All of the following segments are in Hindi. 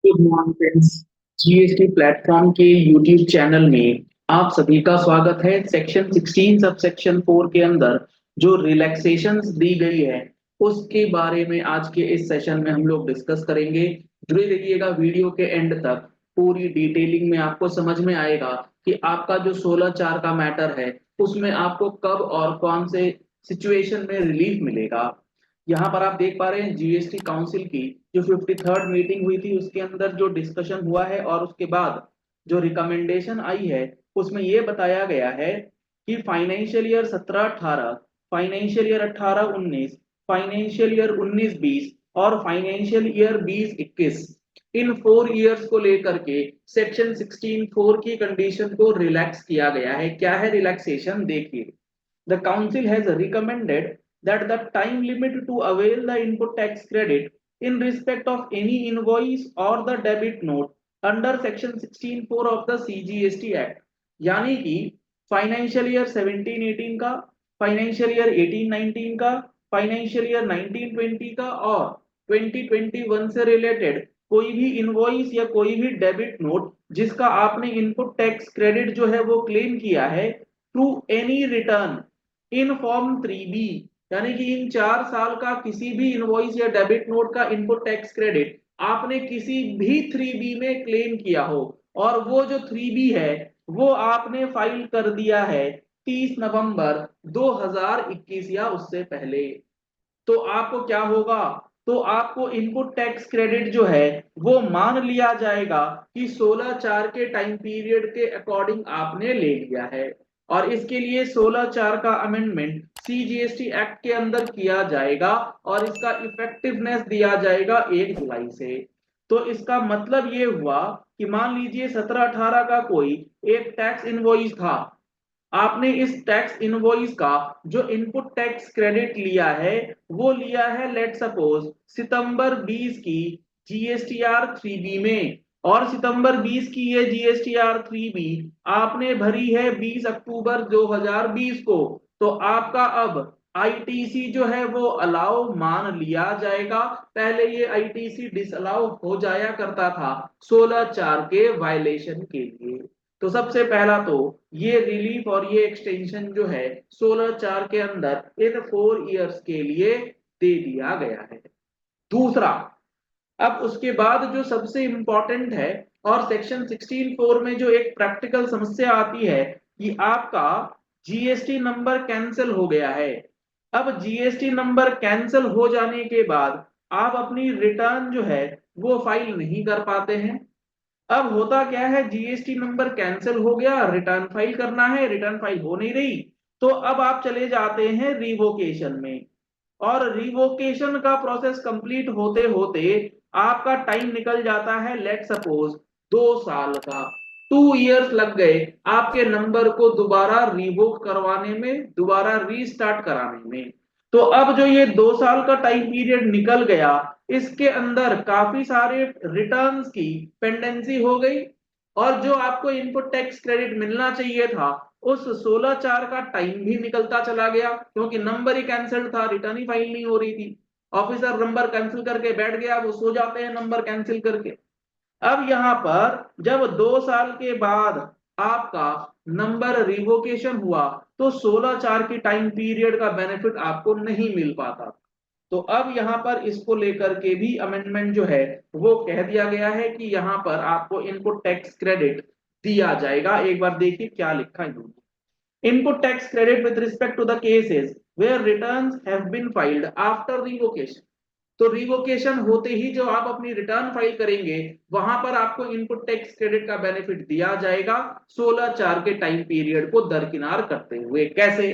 Good morning friends. GST platform के यूट्यूब चैनल में आप सभी का स्वागत है। सेक्शन 16 सब सेक्शन 4 के अंदर जो रिलैक्सेशंस दी गई है उसके बारे में आज के इस सेशन में हम लोग डिस्कस करेंगे। जुड़े रहिएगा वीडियो के एंड तक। पूरी डिटेलिंग में आपको समझ में आएगा कि आपका जो 16(4) का मैटर है उसमें आपको कब और कौन से सिचुएशन में रिलीफ मिलेगा। यहाँ पर आप देख पा रहे हैं जीएसटी काउंसिल की जो 53rd मीटिंग हुई थी उसके अंदर जो डिस्कशन हुआ है और उसके बाद जो रिकमेंडेशन आई है उसमें ये बताया गया है कि financial year 17-18, financial year 18-19, financial year 19-20 और फाइनेंशियल ईयर 20-21, इन 4 ईयर्स को लेकर के सेक्शन 16(4) की कंडीशन को रिलैक्स किया गया है। क्या है रिलैक्सेशन, देखिए। The council has recommended that the time limit to avail the input tax credit in respect of any invoice or the debit note under section 16(4) of the CGST Act, यानी कि फाइनेंशियल ईयर 17-18 का, फाइनेंशियल ईयर 18-19 का, फाइनेंशियल ईयर 19-20 का और 2021 से रिलेटेड कोई भी इनवॉइस या कोई भी डेबिट नोट जिसका आपने इनपुट टैक्स क्रेडिट जो है वो क्लेम किया है through any return in form 3B, यानी कि इन 4 साल का किसी भी इनवॉइस या डेबिट नोट का इनपुट टैक्स क्रेडिट आपने किसी भी 3B में क्लेम किया हो और वो जो 3B है वो आपने फाइल कर दिया है 30 नवंबर 2021 या उससे पहले, तो आपको क्या होगा, तो आपको इनपुट टैक्स क्रेडिट जो है वो मान लिया जाएगा कि 16(4) के टाइम पीरियड के अकॉर्डिंग आपने ले लिया है। और इसके लिए 16(4) का अमेंडमेंट सीजीएसटी एक्ट के अंदर किया जाएगा और इसका इफेक्टिवनेस दिया जाएगा 1 जुलाई से। तो इसका मतलब ये हुआ कि मान लीजिए 17-18 का कोई एक टैक्स इनवॉइस था, आपने इस टैक्स इनवॉइस का जो इनपुट टैक्स क्रेडिट लिया है वो लिया है लेट सपोज सितंबर 20 की जीएसटीआर 3B में, और सितंबर 20 की ये जीएसटीआर 3B आपने भरी है 20 अक्टूबर 2020 को, तो आपका अब आईटीसी जो है वो अलाउ मान लिया जाएगा। पहले ये आईटीसी डिसअलाउ हो जाया करता था 16(4) के वायलेशन के लिए। तो सबसे पहला तो ये रिलीफ और ये एक्सटेंशन जो है 16(4) के अंदर इन 4 ईयर्स के लिए दे दिया गया है। दूसरा, अब उसके बाद जो सबसे इंपॉर्टेंट है और सेक्शन 16(4) में जो एक प्रैक्टिकल समस्या आती है कि आपका जीएसटी नंबर कैंसिल हो गया है। अब जीएसटी नंबर कैंसिल हो जाने के बाद आप अपनी रिटर्न जो है वो फाइल नहीं कर पाते हैं। अब होता क्या है, जीएसटी नंबर कैंसिल हो गया, रिटर्न फाइल करना है, रिटर्न फाइल हो नहीं रही, तो अब आप चले जाते हैं रिवोकेशन में। और रिवोकेशन का प्रोसेस कंप्लीट होते होते आपका टाइम निकल जाता है लेट सपोज 2 साल का। 2 ईयर्स लग गए आपके नंबर को दोबारा रिवोक करवाने में, दोबारा रीस्टार्ट कराने में। तो अब जो ये 2 साल का टाइम पीरियड निकल गया इसके अंदर काफी सारे रिटर्न्स की पेंडेंसी हो गई और जो आपको इनपुट टैक्स क्रेडिट मिलना चाहिए था उस 16(4) का टाइम भी निकलता चला गया क्योंकि नंबर ही कैंसिल था, रिटर्न ही फाइल नहीं हो रही थी। ऑफिसर नंबर कैंसिल करके बैठ गया, वो सो जाते हैं नंबर कैंसिल करके। अब यहां पर जब 2 साल के बाद आपका नंबर रिवोकेशन हुआ तो 16(4) की टाइम पीरियड का बेनिफिट आपको नहीं मिल पाता। तो अब यहाँ पर इसको लेकर के भी अमेंडमेंट जो है वो कह दिया गया है कि यहाँ पर आपको इनपुट टैक्स क्रेडिट दिया जाएगा। एक बार देखिए क्या लिखा है इन्होंने। Input tax credit with respect to the cases where returns have been filed after revocation. तो रिवोकेशन होते ही जो आप अपनी रिटर्न फाइल करेंगे वहां पर आपको इनपुट टैक्स क्रेडिट का बेनिफिट दिया जाएगा 16(4) के टाइम पीरियड को दरकिनार करते हुए। कैसे?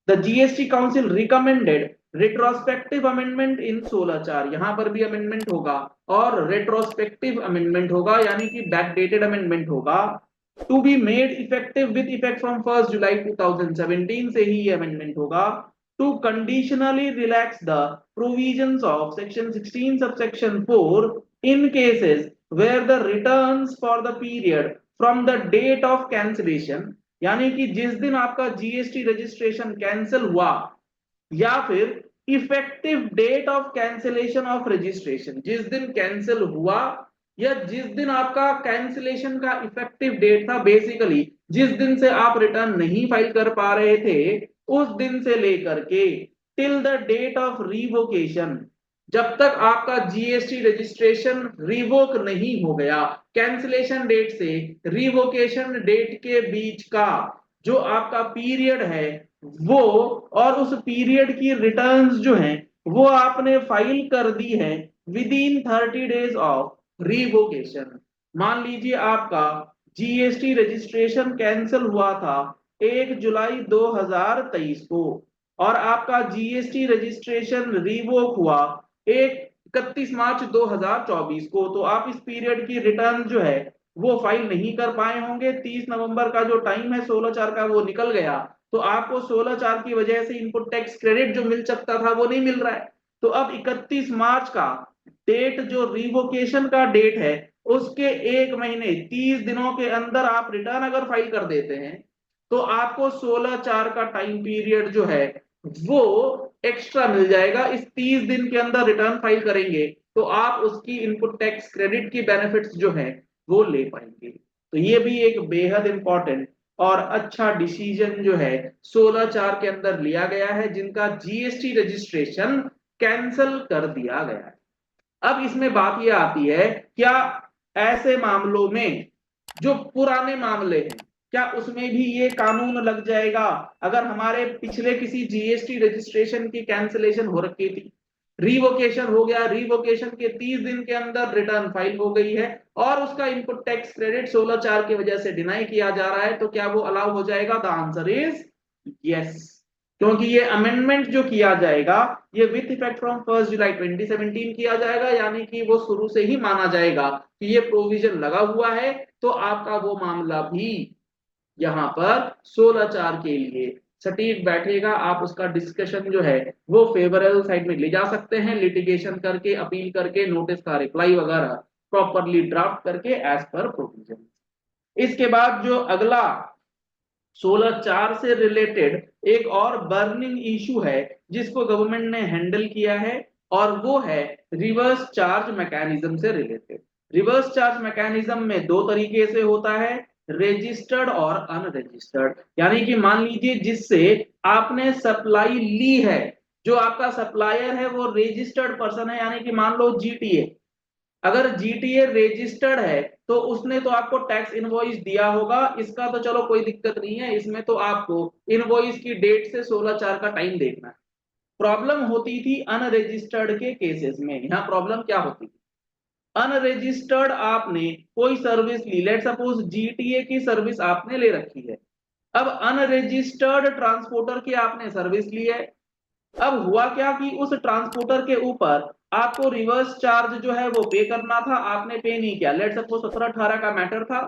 The GST council recommended retrospective amendment in 16(4), यहां पर भी अमेंडमेंट होगा और रेट्रोस्पेक्टिव अमेंडमेंट होगा यानी कि बैकडेटेड अमेंडमेंट होगा, to be made effective with effect from 1 जुलाई 2017 से ही ये अमेंडमेंट होगा, to conditionally relax the provisions of section 16 subsection 4 in cases where the returns for the period from the date of cancellation, यानी कि जिस दिन आपका जीएसटी रजिस्ट्रेशन कैंसिल हुआ या फिर effective date of cancellation of registration, जिस दिन कैंसिल हुआ या जिस दिन आपका कैंसिलेशन का इफेक्टिव डेट था, बेसिकली जिस दिन से आप रिटर्न नहीं फाइल कर पा रहे थे उस दिन से लेकर के till the date of revocation, जब तक आपका जीएसटी रजिस्ट्रेशन रिवोक नहीं हो गया, कैंसिलेशन डेट से रिवोकेशन डेट के बीच का जो आपका पीरियड है वो, और उस पीरियड की रिटर्न्स जो हैं वो आपने फाइल कर दी है with in 30 days of revocation. मान लीजिए आपका जीएसटी रजिस्ट्रेशन कैंसिल हुआ था 1 जुलाई 2023 को और आपका जीएसटी रजिस्ट्रेशन रिवोक हुआ 31 मार्च 2024 को, तो आप इस पीरियड की रिटर्न जो है वो फाइल नहीं कर पाए होंगे। 30 नवंबर का जो टाइम है 16/4 का वो निकल गया, तो आपको 16/4 की वजह से इनपुट टैक्स क्रेडिट जो मिल सकता था वो नहीं मिल रहा है। तो अब 31 मार्च का डेट जो रिवोकेशन का डेट है उसके 1 महीने 30 दिनों के अंदर आप रिटर्न अगर फाइल कर देते हैं तो आपको 16/4 का टाइम पीरियड जो है वो एक्स्ट्रा मिल जाएगा। इस 30 दिन के अंदर रिटर्न फाइल करेंगे तो आप उसकी input tax credit key benefits जो है वो ले पाएंगे। तो ये भी एक बेहद इंपॉर्टेंट और अच्छा डिसीजन जो है 16/4 के अंदर लिया गया है, जिनका जीएसटी रजिस्ट्रेशन कैंसल कर दिया गया है। अब इसमें बात यह आती है, क्या ऐसे मामलों में जो पुराने मामले हैं क्या उसमें भी ये कानून लग जाएगा? अगर हमारे पिछले किसी जीएसटी रजिस्ट्रेशन की कैंसिलेशन हो रखी थी, रिवोकेशन हो गया, रिवोकेशन के 30 दिन के अंदर रिटर्न फाइल हो गई है और उसका इनपुट टैक्स क्रेडिट 16/4 की वजह से डिनाई किया जा रहा है, तो क्या वो अलाउ हो जाएगा? द आंसर इज यस, क्योंकि ये अमेंडमेंट जो किया जाएगा ये विथ इफेक्ट फ्रॉम 1 जुलाई 2017 किया जाएगा, यानी कि वो शुरू से ही माना जाएगा कि ये प्रोविजन लगा हुआ है, तो आपका वो मामला भी यहाँ पर 16/4 के लिए सटीक बैठेगा। आप उसका डिस्कशन जो है वो फेवरेबल साइड में ले जा सकते हैं, लिटिगेशन करके, अपील करके, नोटिस का रिप्लाई वगैरह प्रॉपरली ड्राफ्ट करके एज पर प्रोविजन। इसके बाद जो अगला 16/4 से रिलेटेड एक और बर्निंग इशू है जिसको गवर्नमेंट ने हैंडल किया है और वो है रिवर्स चार्ज मैकेनिज्म से रिलेटेड। रिवर्स चार्ज मैकेनिज्म में दो तरीके से होता है, रजिस्टर्ड और अनरजिस्टर्ड। यानी कि मान लीजिए जिससे आपने सप्लाई ली है, जो आपका सप्लायर है वो रजिस्टर्ड पर्सन है, यानी कि मान लो जीटीए, अगर जीटीए रजिस्टर्ड है तो उसने तो आपको टैक्स इनवॉइस दिया होगा, इसका तो चलो कोई दिक्कत नहीं है, इसमें तो आपको इनवॉइस की डेट से 16/4 का टाइम देखना है। प्रॉब्लम होती थी अनरजिस्टर्ड के केसेस में। यहाँ प्रॉब्लम क्या होती थी, अनरजिस्टर्ड आपने कोई सर्विस ली, लेट सपोज जीटीए की सर्विस आपने ले रखी है, अब अनरजिस्टर्ड ट्रांसपोर्टर की आपने सर्विस ली है। अब हुआ क्या कि उस ट्रांसपोर्टर के ऊपर आपको रिवर्स चार्ज जो है वो पे करना था, आपने पे नहीं किया। लेट सपोज 17/18 का मैटर था,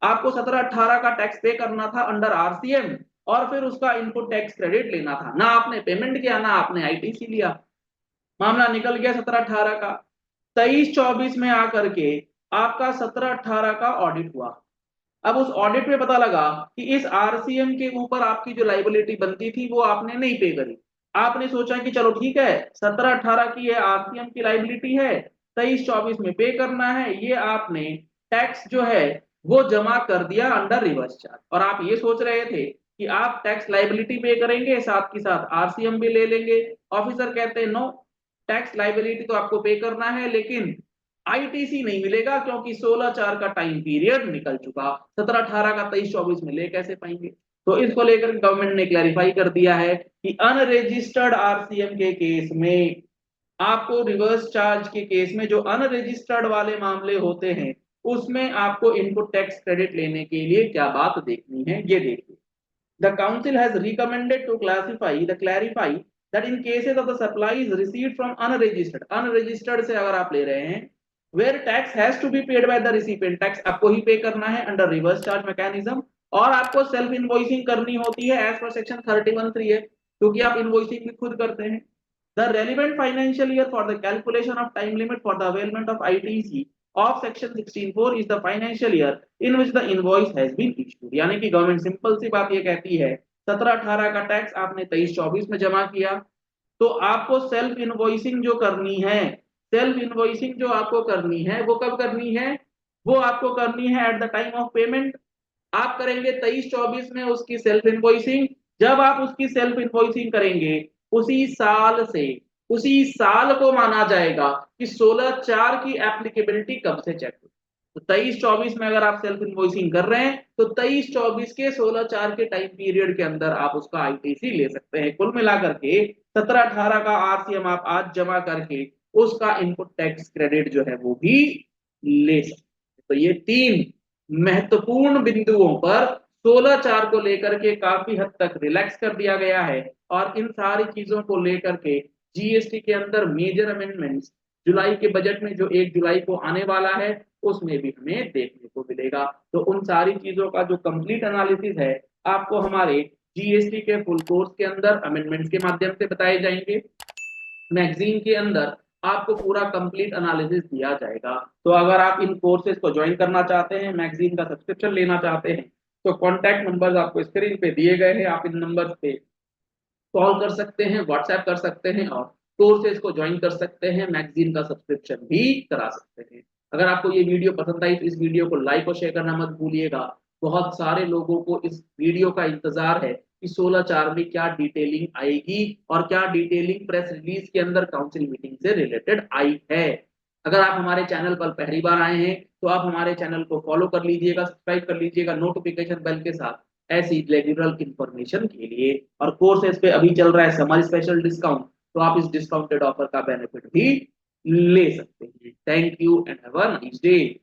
आपको 17/18 का टैक्स पे करना था अंडर आरसीएम और फिर उसका इनपुट टैक्स क्रेडिट लेना था, ना आपने पेमेंट किया ना आपने आईटीसी लिया, मामला निकल गया 17/18 का। 23-24 में आकर के आपका 17/18 का ऑडिट हुआ। अब उस ऑडिट में पता लगा कि इस आरसीएम के ऊपर आपकी जो लाइबिलिटी बनती थी वो आपने नहीं पे करी। आपने सोचा कि चलो ठीक है 17/18 की ये आरसीएम की लाइबिलिटी है, 23-24 में पे करना है, ये आपने टैक्स जो है वो जमा कर दिया अंडर रिवर्स चार्ज। और आप ये सोच रहे थे कि आप टैक्स लाइबिलिटी पे करेंगे साथ के साथ आरसीएम भी ले लेंगे। ऑफिसर कहते हैं नो, टैक्स लाइबिलिटी तो आपको पे करना है लेकिन आईटीसी नहीं मिलेगा, क्योंकि 16/4 का टाइम पीरियड निकल चुका, 17/18 का 23-24 में ले कैसे पाएंगे। तो इसको लेकर गवर्नमेंट ने क्लैरिफाई कर दिया है कि अनरजिस्टर्ड आरसीएम के केस में आपको रिवर्स चार्ज के केस में जो अनरजिस्टर्ड वाले मामले होते हैं उसमें आपको इनपुट टैक्स क्रेडिट लेने के लिए क्या बात देखनी है, ये देखिए। The council has recommended to clarify that in cases of the supplies received from unregistered से अगर आप ले रहे हैं, where tax has to be paid by the recipient, tax आपको ही पे करना है under reverse charge mechanism, और आपको सेल्फ इनवॉइसिंग करनी होती है एज पर सेक्शन 31(3) है, क्योंकि आप इनवॉइसिंग भी खुद करते हैं। The relevant financial year for the calculation of time limit for the availment of ITC of section 16(4) is the financial year in which the invoice has been issued। यानी कि गवर्नमेंट सिंपल सी बात ये कहती है 17/18 का टैक्स आपने 23-24 में जमा किया, तो आपको सेल्फ इनवॉइसिंग जो करनी है सेल्फ इनवॉइसिंग जो आपको करनी है वो कब करनी है, वो आपको करनी है at the time of payment. आप करेंगे 23-24 में उसकी सेल्फ इनवॉइसिंग। जब आप उसकी सेल्फ इनवॉइसिंग करेंगे उसी साल से, उसी साल को माना जाएगा कि 16/4 की एप्लीकेबिलिटी कब से चेक हुई। तो 23-24 में अगर आप सेल्फ इनवॉइसिंग कर रहे हैं तो 23-24 के 16/4 के टाइम पीरियड के अंदर आप उसका आईटीसी ले सकते हैं। कुल मिलाकर के 17-18 का आरसीएम आप आज जमा करके उसका इनपुट टैक्स क्रेडिट जो है वो भी ले सकते हैं। तो ये 3 महत्वपूर्ण बिंदुओं पर 16/4 को लेकर के काफी हद तक रिलैक्स कर दिया गया है। और इन सारी चीजों को लेकर के जीएसटी के अंदर मेजर अमेंडमेंट्स जुलाई के बजट में जो 1 जुलाई को आने वाला है उसमें भी हमें देखने को मिलेगा। तो उन सारी चीजों का जो कंप्लीट एनालिसिस है आपको हमारे जीएसटी के फुल कोर्स के अंदर अमेंडमेंट्स के माध्यम से बताए जाएंगे। मैगजीन के अंदर आपको पूरा कंप्लीट एनालिसिस दिया जाएगा। तो अगर आप इन कोर्सेज को ज्वाइन करना चाहते हैं, मैगजीन का सब्सक्रिप्शन लेना चाहते हैं, तो कॉन्टैक्ट नंबर्स आपको स्क्रीन पे दिए गए हैं। आप इन नंबर्स पे कॉल कर सकते हैं, व्हाट्सएप कर सकते हैं और कोर्सेज को ज्वाइन कर सकते हैं, मैगजीन का सब्सक्रिप्शन भी करा सकते हैं। अगर आपको ये वीडियो पसंद आई तो इस वीडियो को लाइक और शेयर करना मत भूलिएगा। बहुत सारे लोगों को इस वीडियो का इंतजार है कि 16/4 में क्या डिटेलिंग आएगी और क्या डिटेलिंग प्रेस रिलीज के अंदर काउंसिल मीटिंग से रिलेटेड आई है। अगर आप हमारे चैनल पर पहली बार आए हैं तो आप हमारे चैनल को फॉलो कर लीजिएगा, सब्सक्राइब कर लीजिएगा नोटिफिकेशन बेल के साथ ऐसी रेगुलर इंफॉर्मेशन के लिए। और कोर्सेज पे अभी चल रहा है समर स्पेशल डिस्काउंट, तो आप इस डिस्काउंटेड ऑफर का बेनिफिट भी ले सकते हैं। Thank you and have a nice day.